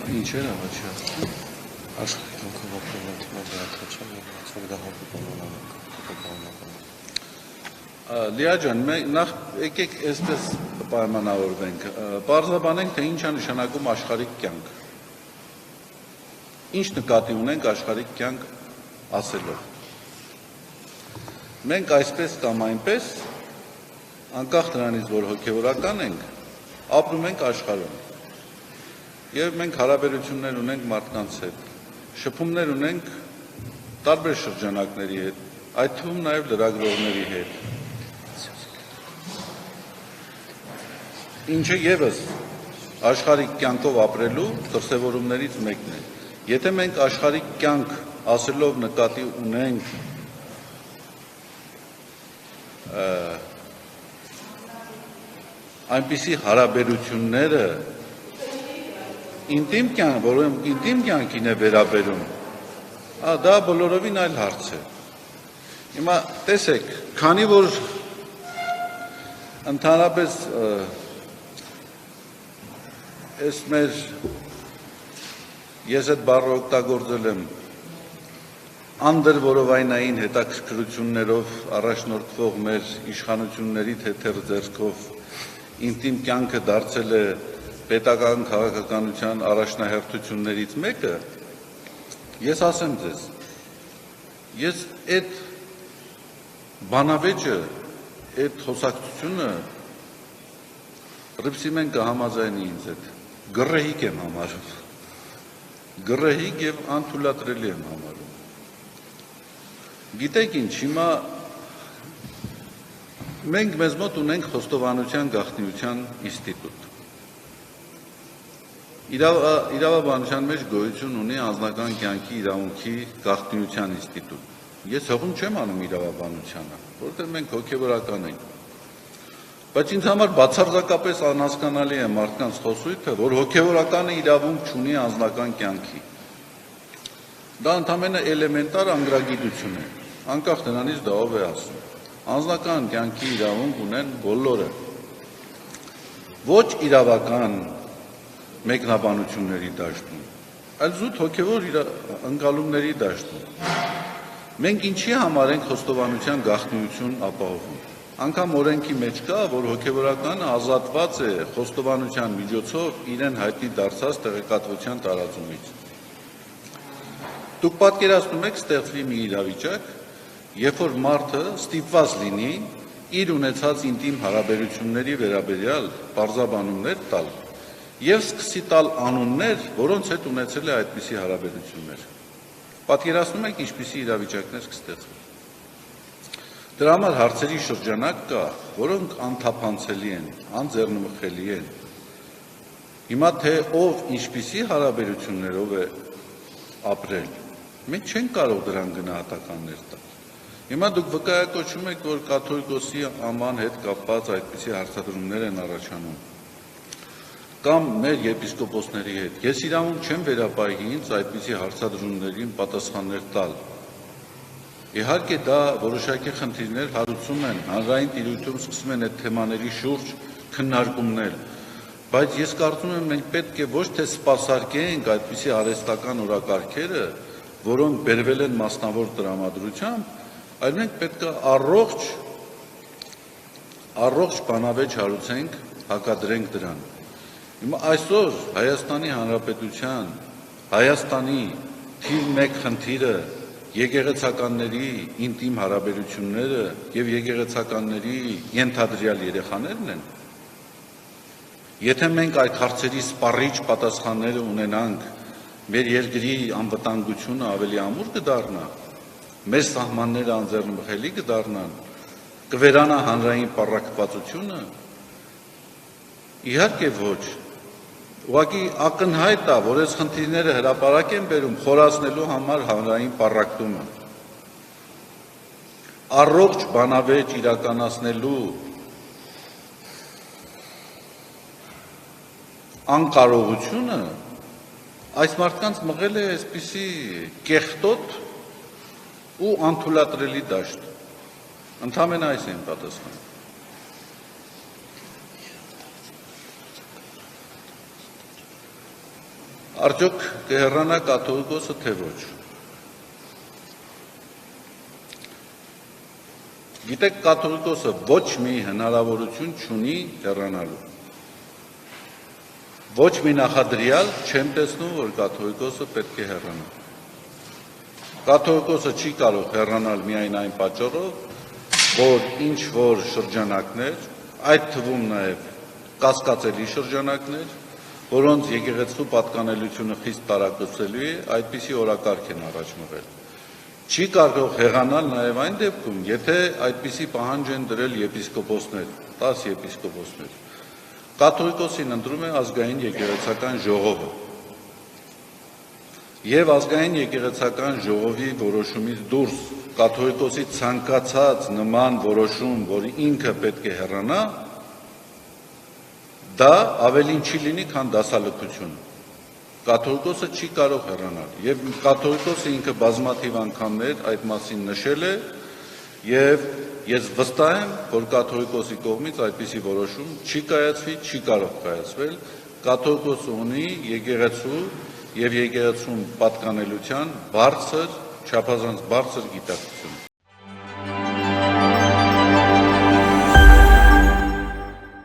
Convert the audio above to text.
Ինչ էր առաջը աշխարհի կյանքով ապրելակի մոդերացիա ծրագրահարի բանալանք Լիա ջան, նախ եկեք այսպես պայմանավորվենք, պարզաբանենք, թե ինչ է նշանակում աշխարհիկ կյանք։ Ինչ նկատի ունենք աշխարհիկ կյանք ասելով։ Մենք այսպես կամ այնպես, անկախ նրանից, որ հոգևորական ենք, ապրում ենք աշխարհում։ Եվ մենք հարաբերություններ ունենք մարդկանց հետ, շփումներ ունենք տարբեր շրջանակների հետ, այդ թվում նաև լրագրողների հետ։ Ինչը ևս աշխարհիկ կյանքով ապրելու դրսևորումներից մեկն է։ Եթե մենք աշխարհիկ կյանք ասելով նկատի ունենք այնպիսի հարաբերությունները ինտիմ կյանք, որոնք ինտիմ կյանքին է վերաբերում, դա բոլորովին այլ հարց է։ Հիմա տեսեք, քանի որ ընդհանրապես ես այդ բառը օգտագործել եմ անդրորովայնային հետաքրքրություններով առաջնորդվող մեր իշխանությունների թեթև ձեռքով ինտիմ կյանքը դարձել է պետական քաղաքականության առաջնահերթություններից մեկը, ես ասեմ ձեզ, ես այդ բանավեճը, այդ խոսակցությունը ռիփսիմեն կհամաձայնի ինձ հետ, գրեհիկ եմ համարում, գրեհիկ և անթույլատրելի եմ համարում։ Գիտեք ինչ, հիմա մենք մեզ մոտ ունենք խոստովանության գաղտնիության ինստիտուտ։ Իրավաբանության մեջ գոյություն ունի անձնական կյանքի իրավունքի գաղտնիության ինստիտուտ։ Ես հողում չեմ անում իրավաբանությանը, որովհետև մենք հոգևորական ենք։ Բայց ինձ համար բացարձակապես անհասկանալի է մարդկանց խոսույթը, որ հոգևորականը իրավունք չունի անձնական կյանքի։ Դա ընդամենը էլեմենտար անգրագիտություն է, անկախ նրանից դա ով է ասում։ Անձնական կյանքի իրավունք ունեն բոլորը։ Ոչ իրավական մեկնաբանությունների դաշտում, այլ զուտ հոգևոր ընկալումների դաշտում։ Մենք ինչի համար ենք խոստովանության գաղտնիություն ապահովում։ Անգամ օրենքի մեջ կա, որ հոգևորականը ազատված է խոստովանության միջոցով իրեն հայտնի դարձած տեղեկատվության տարածումից։ Դուք պատկերացնում եք ստեղծվի մի իրավիճակ, երբ որ մարդը ստիպված լինի իր ունեցած ինտիմ հարաբերությունների վերաբերյալ պարզաբանումներ տալ և սկսի տալ անուններ, որոնց հետ ունեցել է այդպիսի հարաբերություններ։ Պատկերացնում եք ինչպիսի իրավիճակներ կստեղծվի։ Դրա համար հարցերի շրջանակ կա, որոնք անթափանցելի են, անձեռնմխելի են։ Հիմա թե ով ինչպիսի հարաբերություններով է ապրել, մենք չենք կարող դրան գնահատականներ տալ։ Հիմա դուք վկայակոչում եք, որ կաթոլիկոսի անվան հետ կապված այդպիսի հարցադրումներ են առաջանում, կամ մեր եպիսկոպոսների հետ։ Ես իրավունք չեմ վերապահի ինձ այդպիսի հարցադրումներին պատասխաններ տալ։ Իհարկե դա որոշակի խնդիրներ հարուցում են, հանրային տիրույթում սկսում են այդ թեմաների շուրջ քննարկումներ, բայց ես կարծում եմ մենք պետք է ոչ թե սպասարկենք այդպիսի արհեստական օրակարգերը, որոնք բերվել են մասնավոր տրամադրությամբ, այլ մենք պետք է առողջ բանավեճ հարուցենք, հակադրենք դրան։ Հիմա այսօր Հայաստանի Հանրապետության, Հայաստանի թիվ 1 խնդիրը եկեղեցականների ինտիմ հարաբերությունները և եկեղեցականների ենթադրյալ երեխաներն են։ Եթե մենք այդ հարցերի սպառիչ պատասխանները ունենանք, մեր երկրի անվտանգությունը ավելի ամուր կդառնա, մեր սահմանները անձեռնմխելի կդառնան, կվերանա հանրային պառակտվածությունը, իհարկե ոչ։ Ուղղակի ակնհայտ է, որ այս խնդիրները հրապարակ են բերում խորացնելու համար հանրային պառակտումը։ Առողջ բանավեճ իրականացնելու անկարողությունը այս մարդկանց մղել է այսպիսի կեղտոտ ու անթույլատրելի դաշտ։ Ընդամենը այս են պատասխանում։ Արդյոք կհեռանա կաթողիկոսը թե ոչ։ Գիտեք, կաթողիկոսը ոչ մի հնարավորություն չունի հեռանալու։ Ոչ մի նախադրյալ չեմ տեսնում, որ կաթողիկոսը պետք է հեռանա։ Կաթողիկոսը չի կարող հեռանալ միայն այն պատճառով, որ ինչ որ շրջանակներ, այդ թվում նաև կասկածելի շրջանակներ, որոնց եկեղեցու պատկանելությունը խիստ տարակուսելու է, այդպիսի օրակարգ են առաջ մղել։ Չի կարող հեռանալ նաև այն դեպքում, եթե այդպիսի պահանջ են դրել եպիսկոպոսներ, 10 եպիսկոպոսներ։ Կաթողիկոսին ընտրում է ազգային եկեղեցական ժողովը։ Եվ ազգային եկեղեցական ժողովի որոշումից դուրս կաթողիկոսի ցանկացած նման որոշում, որ ինքը պետք է հեռանա, դա ավելին չի լինի, քան դասալքություն։ Կաթողիկոսը չի կարող հեռանալ, եւ կաթողիկոսը ինքը բազմաթիվ անգամներ այդ մասին նշել է, եւ ես վստահ եմ, որ կաթողիկոսի կողմից այդպիսի որոշում չի կայացվի, չի կարող կայացվել, կաթողիկոսը ունի եկեղեցու եւ եկեղեցուն պատկանելության բարձր, չափազանց բարձր գիտակցություն։